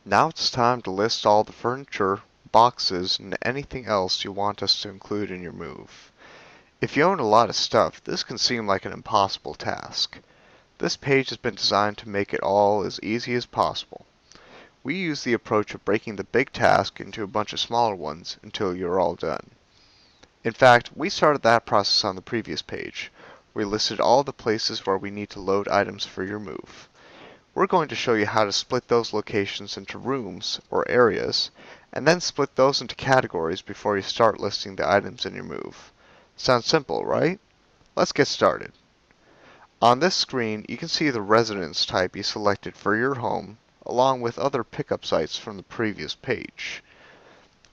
Now it's time to list all the furniture, boxes, and anything else you want us to include in your move. If you own a lot of stuff, this can seem like an impossible task. This page has been designed to make it all as easy as possible. We use the approach of breaking the big task into a bunch of smaller ones until you're all done. In fact, we started that process on the previous page. We listed all the places where we need to load items for your move. We're going to show you how to split those locations into rooms or areas, and then split those into categories before you start listing the items in your move. Sounds simple, right? Let's get started. On this screen, you can see the residence type you selected for your home, along with other pickup sites from the previous page.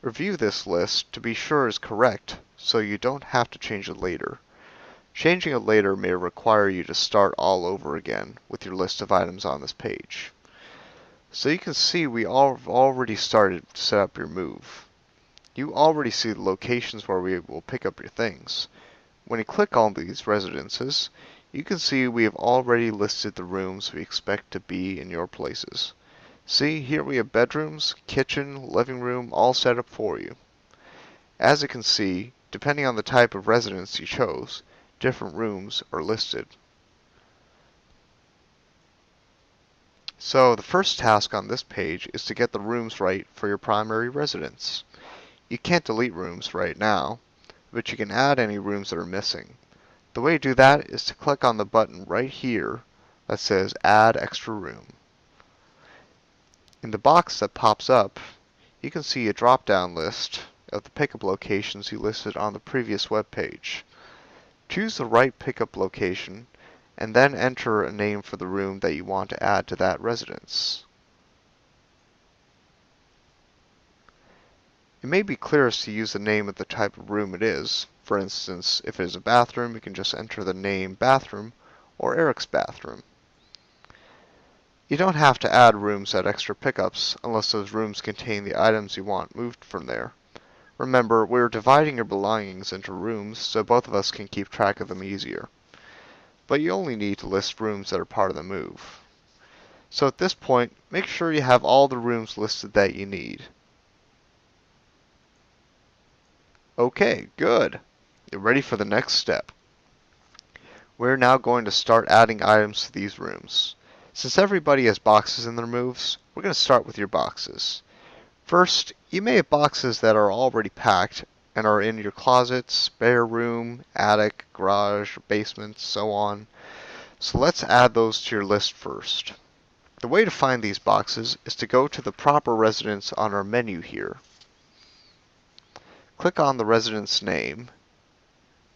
Review this list to be sure it's correct, so you don't have to change it later. Changing it later may require you to start all over again with your list of items on this page. So you can see we already started to set up your move. You already see the locations where we will pick up your things. When you click on these residences, you can see we have already listed the rooms we expect to be in your places. See, here we have bedrooms, kitchen, living room, all set up for you. As you can see, depending on the type of residence you chose, different rooms are listed. So the first task on this page is to get the rooms right for your primary residence. You can't delete rooms right now, but you can add any rooms that are missing. The way to do that is to click on the button right here that says Add Extra Room. In the box that pops up, you can see a drop-down list of the pickup locations you listed on the previous web page. Choose the right pickup location and then enter a name for the room that you want to add to that residence. It may be clearest to use the name of the type of room it is. For instance, if it is a bathroom, you can just enter the name bathroom or Eric's bathroom. You don't have to add rooms at extra pickups unless those rooms contain the items you want moved from there. Remember, we're dividing your belongings into rooms so both of us can keep track of them easier. But you only need to list rooms that are part of the move. So at this point, make sure you have all the rooms listed that you need. Okay, good. You're ready for the next step. We're now going to start adding items to these rooms. Since everybody has boxes in their moves, we're going to start with your boxes. First, you may have boxes that are already packed and are in your closet, spare room, attic, garage, basement, so on. So let's add those to your list first. The way to find these boxes is to go to the proper residence on our menu here. Click on the residence name,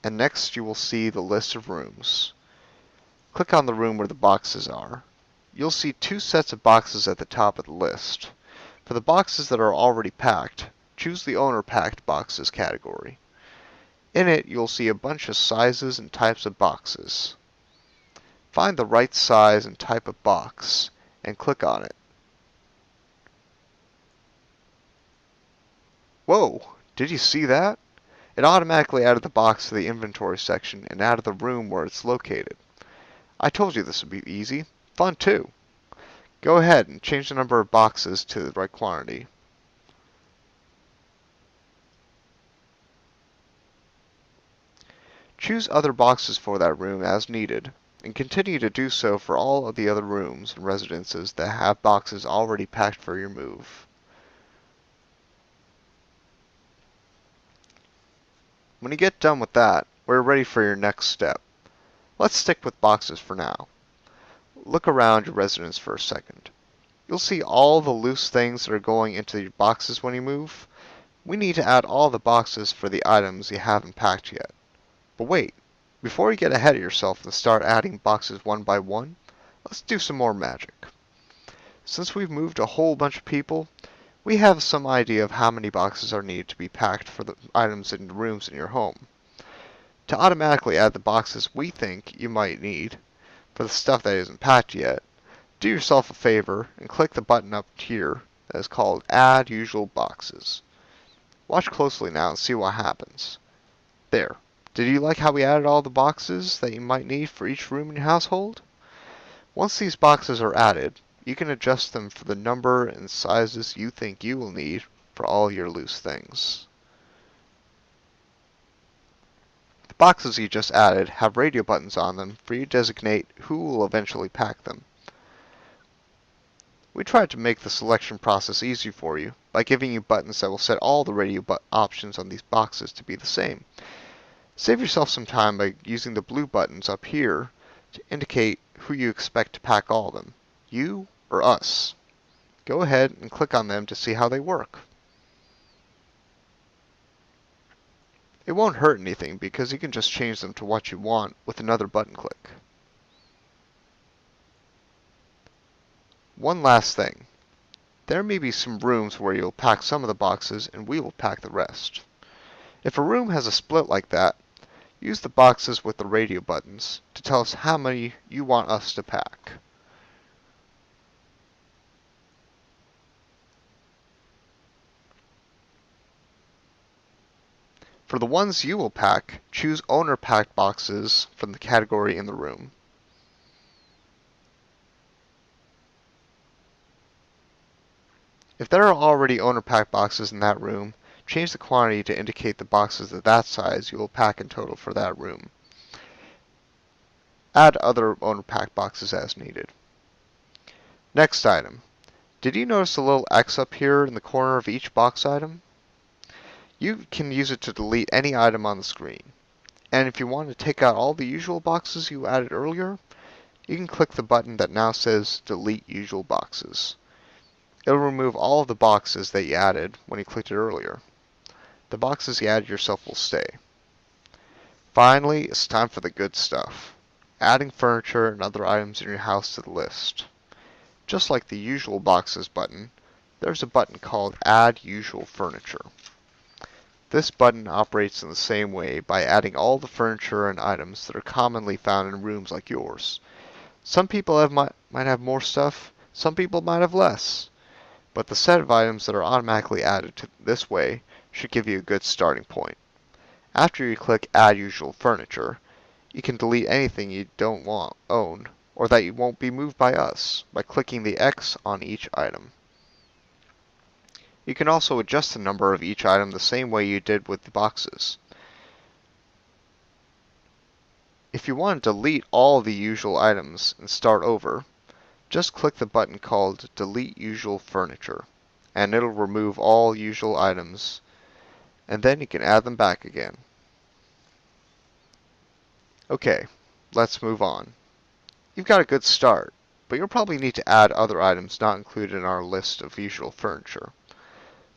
and next you will see the list of rooms. Click on the room where the boxes are. You'll see two sets of boxes at the top of the list. For the boxes that are already packed, choose the Owner Packed Boxes category. In it, you'll see a bunch of sizes and types of boxes. Find the right size and type of box, and click on it. Whoa! Did you see that? It automatically added the box to the inventory section and added the room where it's located. I told you this would be easy. Fun too. Go ahead and change the number of boxes to the right quantity. Choose other boxes for that room as needed, and continue to do so for all of the other rooms and residences that have boxes already packed for your move. When you get done with that, we're ready for your next step. Let's stick with boxes for now. Look around your residence for a second. You'll see all the loose things that are going into your boxes when you move. We need to add all the boxes for the items you haven't packed yet. But wait, before you get ahead of yourself and start adding boxes one by one, let's do some more magic. Since we've moved a whole bunch of people, we have some idea of how many boxes are needed to be packed for the items in the rooms in your home. To automatically add the boxes we think you might need for the stuff that isn't packed yet, do yourself a favor and click the button up here that is called Add Usual Boxes. Watch closely now and see what happens. There. Did you like how we added all the boxes that you might need for each room in your household? Once these boxes are added, you can adjust them for the number and sizes you think you will need for all your loose things. The boxes you just added have radio buttons on them for you to designate who will eventually pack them. We tried to make the selection process easy for you by giving you buttons that will set all the radio options on these boxes to be the same. Save yourself some time by using the blue buttons up here to indicate who you expect to pack all of them, you or us. Go ahead and click on them to see how they work. It won't hurt anything because you can just change them to what you want with another button click. One last thing. There may be some rooms where you'll pack some of the boxes and we will pack the rest. If a room has a split like that, use the boxes with the radio buttons to tell us how many you want us to pack. For the ones you will pack, choose owner packed boxes from the category in the room. If there are already owner packed boxes in that room, change the quantity to indicate the boxes of that size you will pack in total for that room. Add other owner packed boxes as needed. Next item. Did you notice the little X up here in the corner of each box item? You can use it to delete any item on the screen. And if you want to take out all the usual boxes you added earlier, you can click the button that now says Delete Usual Boxes. It'll remove all of the boxes that you added when you clicked it earlier. The boxes you added yourself will stay. Finally, it's time for the good stuff. Adding furniture and other items in your house to the list. Just like the Usual Boxes button, there's a button called Add Usual Furniture. This button operates in the same way by adding all the furniture and items that are commonly found in rooms like yours. Some people might have more stuff, some people might have less. But the set of items that are automatically added to this way should give you a good starting point. After you click Add Usual Furniture, you can delete anything you don't own or that you won't be moved by us by clicking the X on each item. You can also adjust the number of each item the same way you did with the boxes. If you want to delete all the usual items and start over, just click the button called Delete Usual Furniture, and it'll remove all usual items, and then you can add them back again. Okay, let's move on. You've got a good start, but you'll probably need to add other items not included in our list of usual furniture.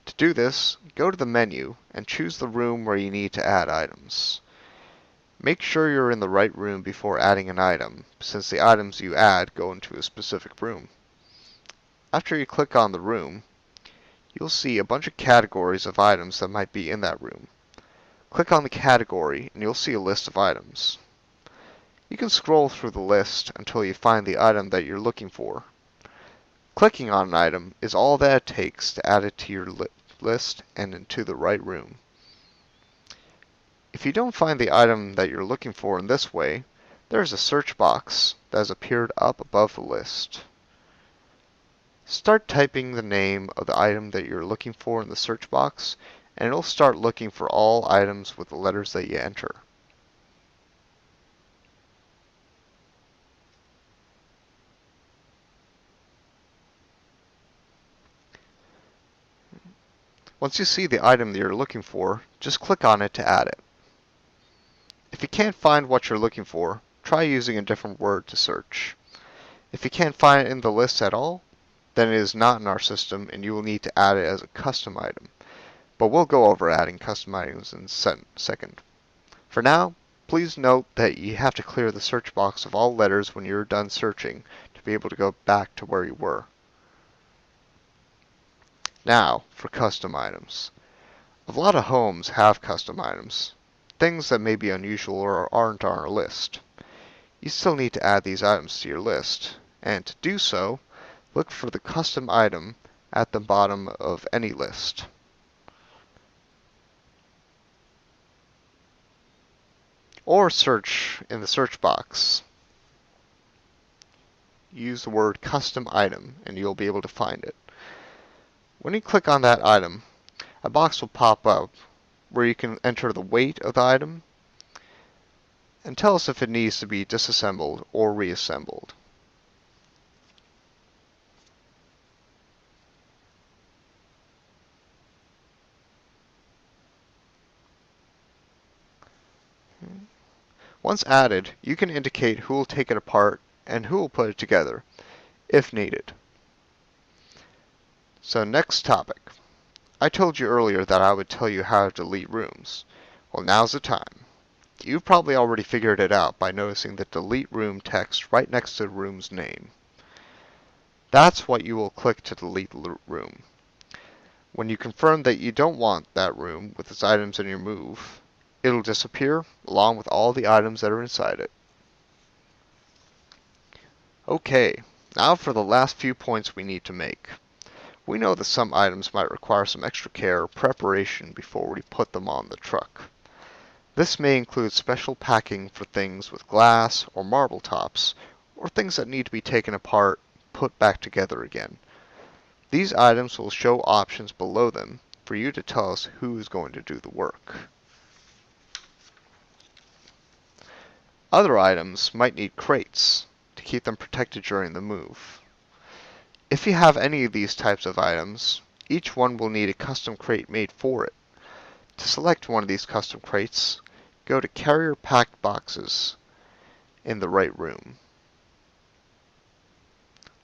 To do this, go to the menu and choose the room where you need to add items. Make sure you're in the right room before adding an item, since the items you add go into a specific room. After you click on the room, you'll see a bunch of categories of items that might be in that room. Click on the category and you'll see a list of items. You can scroll through the list until you find the item that you're looking for. Clicking on an item is all that it takes to add it to your list and into the right room. If you don't find the item that you're looking for in this way, there's a search box that has appeared up above the list. Start typing the name of the item that you're looking for in the search box, and it'll start looking for all items with the letters that you enter. Once you see the item that you're looking for, just click on it to add it. If you can't find what you're looking for, try using a different word to search. If you can't find it in the list at all, then it is not in our system and you will need to add it as a custom item. But we'll go over adding custom items in a second. For now, please note that you have to clear the search box of all letters when you're done searching to be able to go back to where you were. Now, for custom items. A lot of homes have custom items, things that may be unusual or aren't on our list. You still need to add these items to your list, and to do so, look for the custom item at the bottom of any list. Or search in the search box. use the word custom item and you'll be able to find it. When you click on that item, a box will pop up where you can enter the weight of the item and tell us if it needs to be disassembled or reassembled. Once added, you can indicate who will take it apart and who will put it together, if needed. So next topic. I told you earlier that I would tell you how to delete rooms. Well, now's the time. You've probably already figured it out by noticing the delete room text right next to the room's name. That's what you will click to delete the room. When you confirm that you don't want that room with its items in your move, it'll disappear along with all the items that are inside it. Okay, now for the last few points we need to make. We know that some items might require some extra care or preparation before we put them on the truck. This may include special packing for things with glass or marble tops, or things that need to be taken apart, put back together again. These items will show options below them for you to tell us who is going to do the work. Other items might need crates to keep them protected during the move. If you have any of these types of items, each one will need a custom crate made for it. To select one of these custom crates, go to Carrier Packed Boxes in the right room.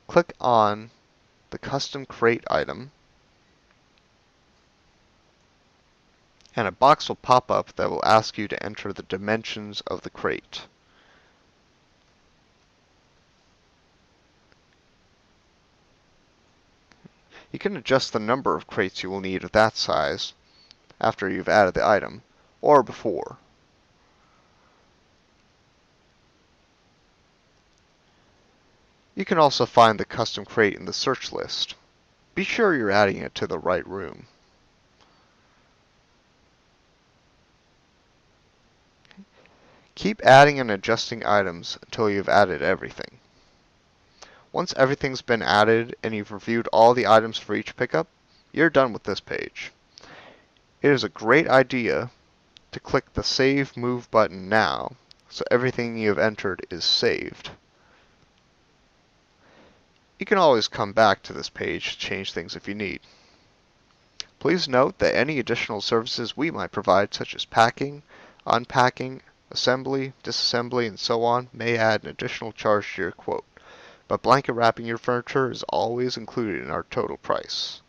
Click on the custom crate item, and a box will pop up that will ask you to enter the dimensions of the crate. You can adjust the number of crates you will need of that size after you've added the item, or before. You can also find the custom crate in the search list. Be sure you're adding it to the right room. Keep adding and adjusting items until you've added everything. Once everything's been added and you've reviewed all the items for each pickup, you're done with this page. It is a great idea to click the Save Move button now, so everything you have entered is saved. You can always come back to this page to change things if you need. Please note that any additional services we might provide, such as packing, unpacking, assembly, disassembly, and so on, may add an additional charge to your quote, but blanket wrapping your furniture is always included in our total price.